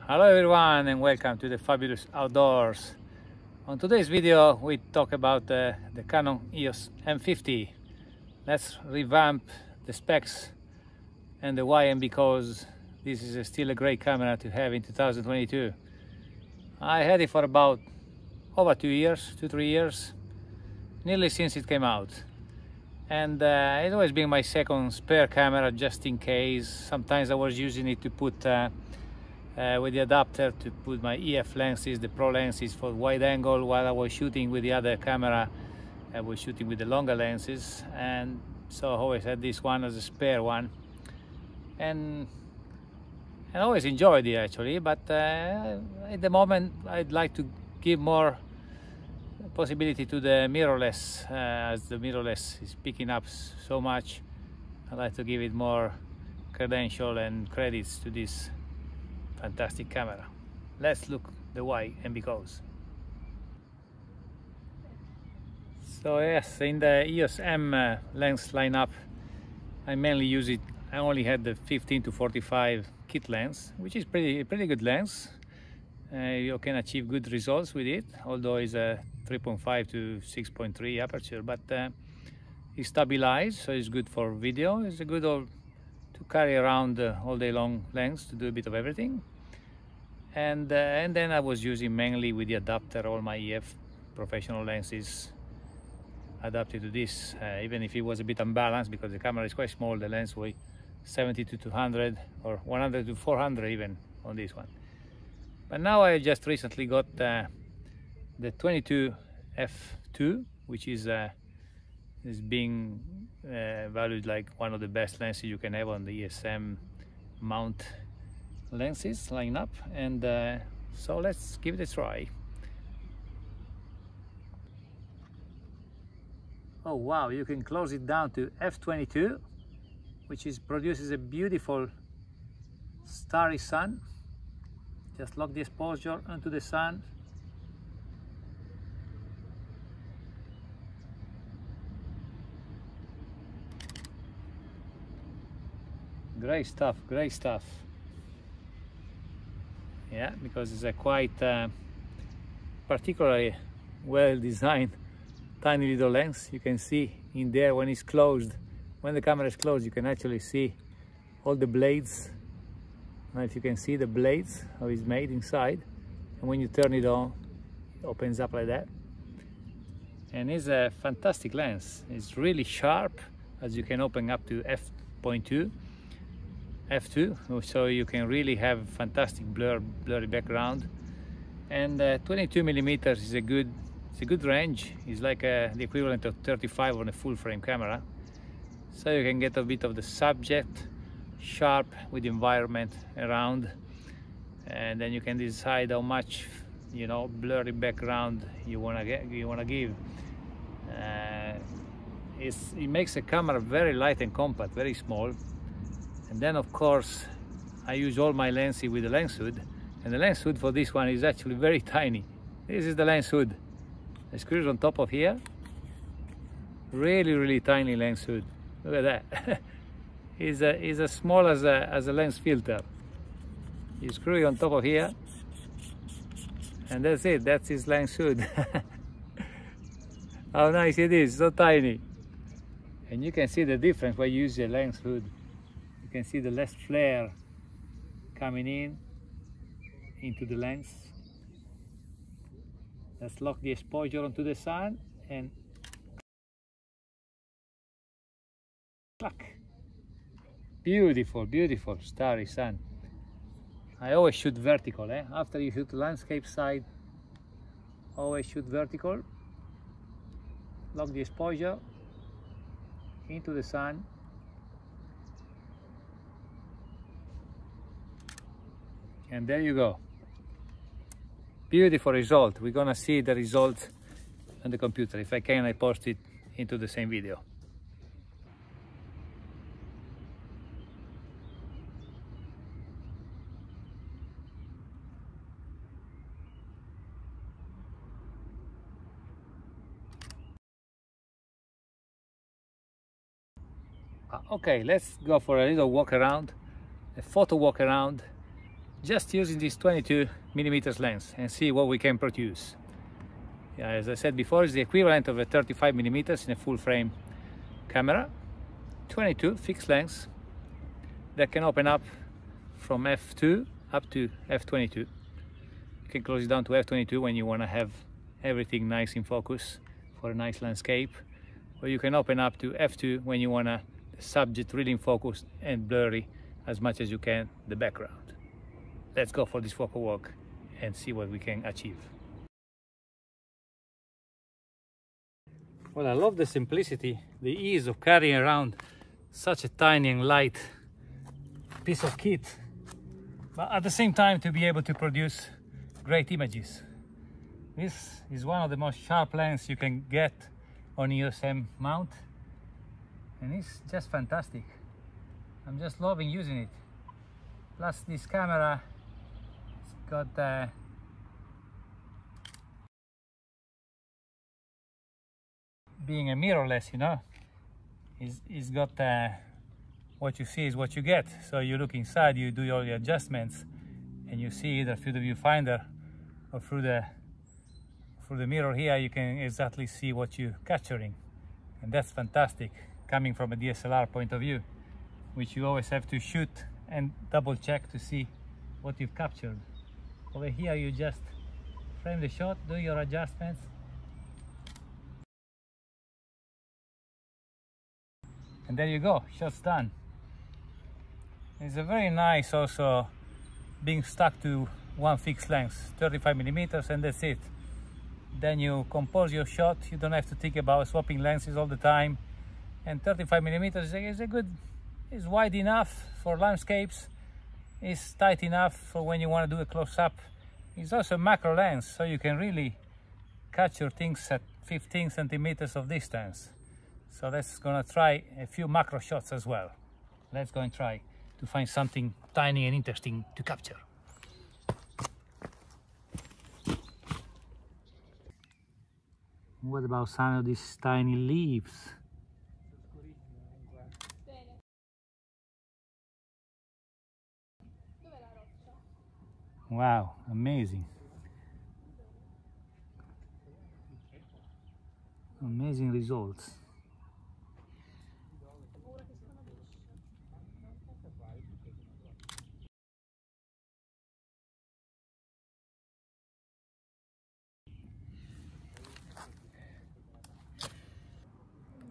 Hello everyone and welcome to the fabulous outdoors. On today's video we talk about the Canon EOS M50. Let's revamp the specs and the why and because this is still a great camera to have in 2022. I had it for about over 2 years, 2-3 years, nearly since it came out. And it's always been my second spare camera just in case. Sometimes I was using it to put with the adapter to put my EF lenses, the pro lenses for wide angle, while I was shooting with the other camera. I was shooting with the longer lenses, and so I always had this one as a spare one, and I always enjoyed it actually. But at the moment I'd like to give more possibility to the mirrorless, as the mirrorless is picking up so much. I'd like to give it more credential and credits to this fantastic camera. Let's look the why and because. So yes, in the EOS M lens lineup, I mainly use it. I only had the 15 to 45 kit lens, which is pretty good lens. You can achieve good results with it, although it's a 3.5 to 6.3 aperture, but it's stabilized, so it's good for video. It's a good to carry around all day long lens to do a bit of everything. And then I was using mainly with the adapter all my EF professional lenses adapted to this, even if it was a bit unbalanced because the camera is quite small. The lens weighs 70 to 200 or 100 to 400 even on this one. But now I just recently got the 22 f2, which is being valued like one of the best lenses you can have on the ESM mount lenses lineup, and so let's give it a try. Oh wow, you can close it down to f22, which produces a beautiful starry sun. Just lock the exposure onto the sun. Great stuff, great stuff. Yeah, because it's a quite particularly well designed tiny little lens. You can see in there when it's closed, when the camera is closed, you can actually see all the blades. Now if you can see the blades, how it's made inside, and when you turn it on, it opens up like that. And it's a fantastic lens. It's really sharp, as you can open up to f.2, f2, so you can really have fantastic blurry background. And 22 millimeters is a good range. It's like the equivalent of 35 on a full frame camera, so you can get a bit of the subject sharp with the environment around, and then you can decide how much, you know, blurry background you wanna give. It makes a camera very light and compact, very small. And then of course I use all my lenses with the lens hood, and the lens hood for this one is actually very tiny. This is the lens hood. The screws on top of here, really tiny lens hood. Look at that. is as small as a lens filter. You screw it on top of here, and that's it. That's his lens hood. How nice it is, so tiny. And you can see the difference when you use the lens hood. You can see the less flare coming into the lens. Let's lock the exposure onto the sun and clack. Beautiful, beautiful starry sun. I always shoot vertical, after you shoot the landscape side, always shoot vertical. Lock the exposure into the sun. And there you go. Beautiful result. We're gonna see the result on the computer. If I can, I post it into the same video. Okay, let's go for a little walk around, a photo walk around, just using this 22mm lens and see what we can produce. Yeah, as I said before, it's the equivalent of a 35mm in a full frame camera. 22 fixed lens that can open up from f2 up to f22. You can close it down to f22 when you want to have everything nice in focus for a nice landscape, or you can open up to f2 when you want the subject really in focus and blurry as much as you can the background. Let's go for this focal walk and see what we can achieve. Well, I love the simplicity, the ease of carrying around such a tiny and light piece of kit, but at the same time to be able to produce great images. This is one of the most sharp lenses you can get on Eos M mount, and it's just fantastic. I'm just loving using it. Plus this camera, it's got being a mirrorless, you know, it's got what you see is what you get. So you look inside, you do all the adjustments, and you see either through the viewfinder or through the mirror here, you can exactly see what you're capturing, and that's fantastic coming from a DSLR point of view, which you always have to shoot and double check to see what you've captured. Over here you just frame the shot, do your adjustments, and there you go, shot's done. It's a very nice also being stuck to one fixed length, 35mm, and that's it. Then you compose your shot, you don't have to think about swapping lenses all the time, and 35mm is wide enough for landscapes, it's tight enough for when you want to do a close-up. It's also a macro lens, so you can really capture things at 15 centimeters of distance. So let's gonna try a few macro shots as well. Let's go and try to find something tiny and interesting to capture. What about some of these tiny leaves? Wow, amazing. Amazing results.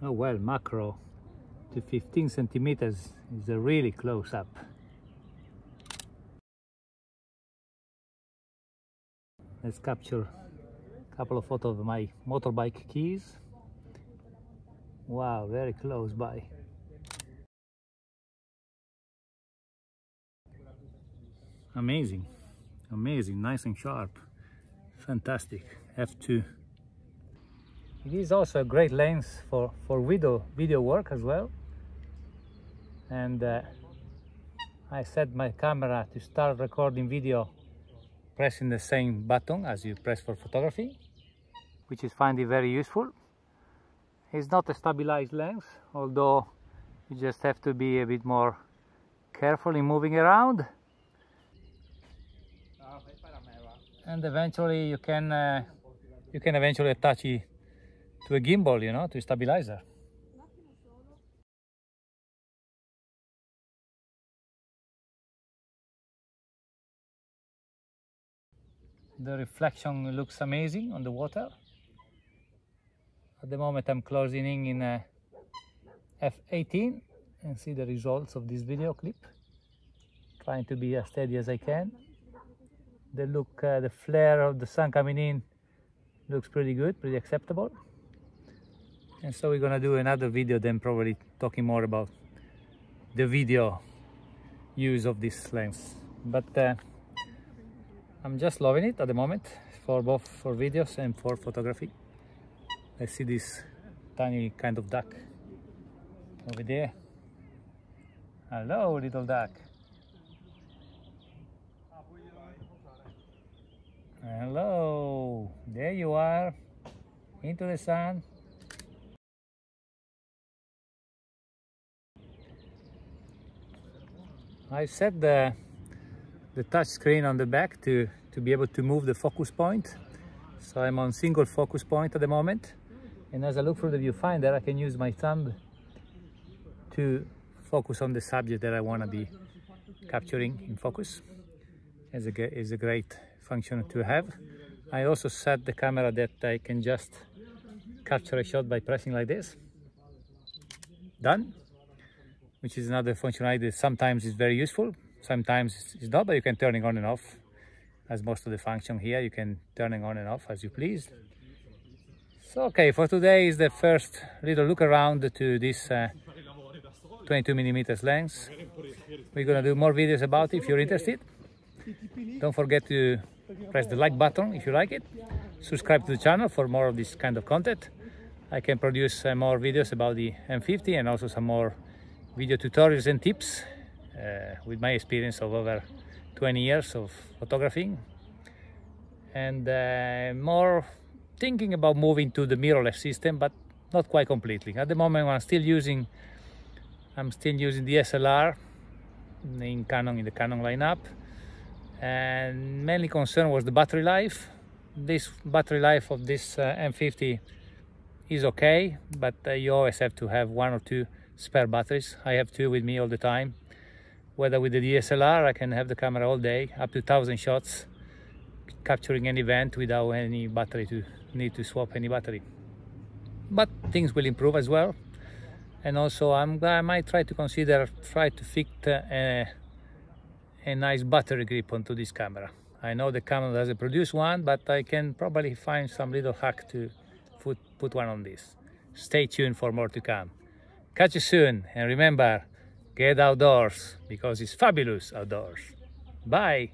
Oh well, macro to 15 centimeters is a really close up. Let's capture a couple of photos of my motorbike keys. Wow, very close by. Amazing, amazing, nice and sharp. Fantastic, f2. It is also a great lens for video work as well. And I set my camera to start recording video pressing the same button as you press for photography, which is finding very useful. It's not a stabilized lens, although you just have to be a bit more careful in moving around. And eventually you can eventually attach it to a gimbal, you know, to a stabilizer. The reflection looks amazing on the water. At the moment I'm closing in f18 and see the results of this video clip. Trying to be as steady as I can. The flare of the sun coming in looks pretty good, pretty acceptable. And so we're gonna do another video then, probably talking more about the video use of this lens. But I'm just loving it at the moment, for both for videos and for photography. I see this tiny kind of duck over there. Hello, little duck. Hello, there you are, into the sun. I set the the touch screen on the back to be able to move the focus point. So I'm on single focus point at the moment, and as I look through the viewfinder, I can use my thumb to focus on the subject that I want to be capturing in focus. Is a great function to have. I also set the camera that I can just capture a shot by pressing like this. Done. Which is another functionality that sometimes is very useful, sometimes it's not, but you can turn it on and off. As most of the function here, you can turn it on and off as you please. So okay, for today is the first little look around to this 22mm lens. We're gonna do more videos about it if you're interested. Don't forget to press the like button if you like it. Subscribe to the channel for more of this kind of content. I can produce more videos about the M50 and also some more video tutorials and tips with my experience of over 20 years of photographing, and more thinking about moving to the mirrorless system, but not quite completely. At the moment I'm still using the SLR in the Canon lineup, and mainly concern was the battery life. This battery life of this M50 is okay, but you always have to have 1 or 2 spare batteries. I have 2 with me all the time. Whether with the DSLR, I can have the camera all day, up to 1000 shots, capturing an event without any battery to need to swap any battery. But things will improve as well. And also I might try to fit a nice battery grip onto this camera. I know the Canon doesn't produce one, but I can probably find some little hack to put one on this. Stay tuned for more to come. Catch you soon, and remember, get outdoors because it's fabulous outdoors. Bye!